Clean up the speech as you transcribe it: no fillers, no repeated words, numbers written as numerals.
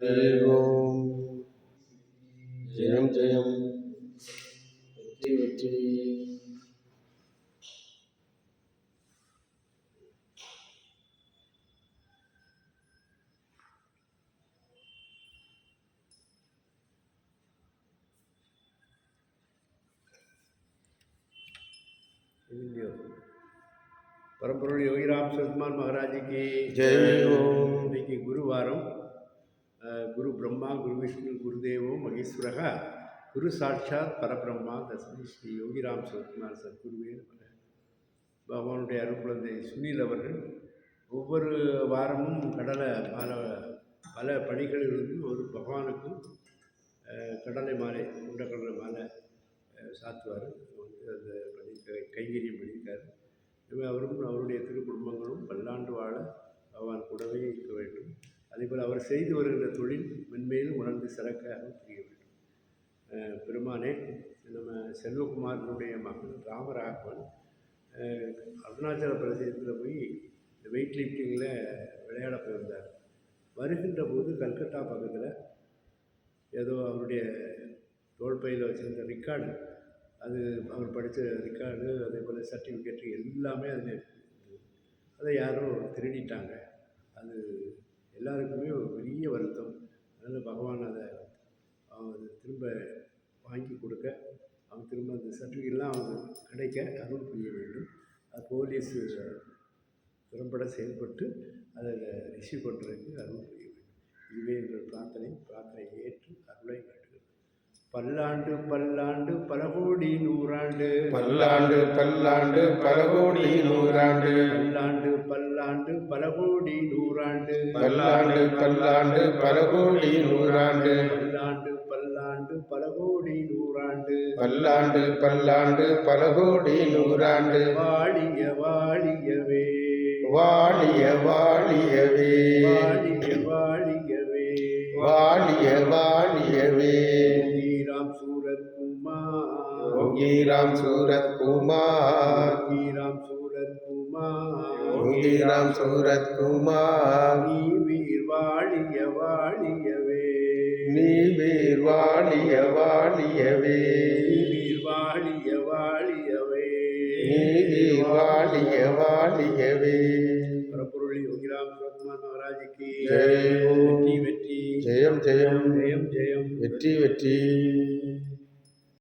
ஓம் ஜெயம் ஜெயம் வெற்றி வெற்றி. பரம்பொருள் யோகிராம் சுரத்குமார் மகாராஜிக்கு ஜெய் ஓம். இன்னைக்கு குருவாரம். குரு பிரம்மா குரு விஷ்ணு குருதேவோ மகேஸ்வரக குரு சாட்சாத் பரபிரம்மா தஸ்மை ஸ்ரீ யோகிராம் சுரத்குமார் சத்குருவே நமக. பகவானுடைய அருட்குழந்தை சுனில் அவர்கள் ஒவ்வொரு வாரமும் கடலை பல பணிகளிலிருந்து ஒரு பகவானுக்கும் கடலை மாலை உண்டக்கடலை மாலை சாத்துவார். அந்த பணி கைங்கரியம் பண்ணியிருக்காரு. அவரும் அவருடைய திரு குடும்பங்களும் பல்லாண்டு வாழ பகவான் கூடவே இருக்க வேண்டும். அதேபோல் அவர் செய்து வருகின்ற தொழில் மென்மேலும் உணர்ந்து சிறக்க புரிய வேண்டும். பெருமானே, நம்ம செல்வகுமாரனுடைய மகன் ராமராகவன் அருணாச்சல பிரதேசத்தில் போய் இந்த வெயிட் லிஃப்டிங்கில் விளையாட போயிருந்தார். வருகின்ற போது கல்கத்தா பக்கத்தில் ஏதோ அவருடைய தோல்பையில் வச்சுருந்த ரெக்கார்டு, அது அவர் படித்த ரெக்கார்டு, அதே போல் சர்டிஃபிகேட்டு எல்லாமே அதில் அதை யாரோ திருடிட்டாங்க. அது எல்லாருக்குமே ஒரு பெரிய வருத்தம். அதனால் பகவான் அதை திரும்ப வாங்கி கொடுக்க, அவன் திரும்ப அந்த சர்டிஃபிகேட்லாம் அவனுக்கு கிடைக்க அருள் புரிய வேண்டும். அது போலீஸ் திறம்பட செயல்பட்டு அதை ரிசீவ் பண்ணுறதுக்கு அருள் புரிய வேண்டும். இதுவே எங்கள் பிரார்த்தனை ஏற்று அருளை வேண்டுகிறது. பல்லாண்டு பல்லாண்டு பல கோடி நூறாண்டு, பல்லாண்டு பல்லாண்டு பல கோடி நூறாண்டு, பல்லாண்டு பல்லாண்டு பல கோடி நூறாண்டு, பல்லாண்டு பல்லாண்டு பல கோடி நூறாண்டு, பல்லாண்டு பல்லாண்டு பல கோடி நூறாண்டு, பல்லாண்டு பல்லாண்டு பல கோடி நூறாண்டு. வாழிய வாழியவே, வாழிய வாழியவே, வாழிய வாழியவே, வாழிய வாழியவே. யோகிராம் சூரத்குமார், யோகிராம் சூரத்குமார், யோகிராம் சூரத்குமார், யோகிராம் சூரத்குமார். நீ வீர் வாழிய வாழியவே, நீ வீர் வாழிய வாழியவே, நீ வீர் வாழிய வாழியவே, நீ வீர் வாழிய வாழியவே. பரம்பொருள் யோகிராம் சுரத்குமார் மகாராஜுக்கு ஜெய் ஓம். வெற்றி வெற்றி. ஜெயம் ஜெயம் ஜெயம் ஜெயம் வெற்றி வெற்றி.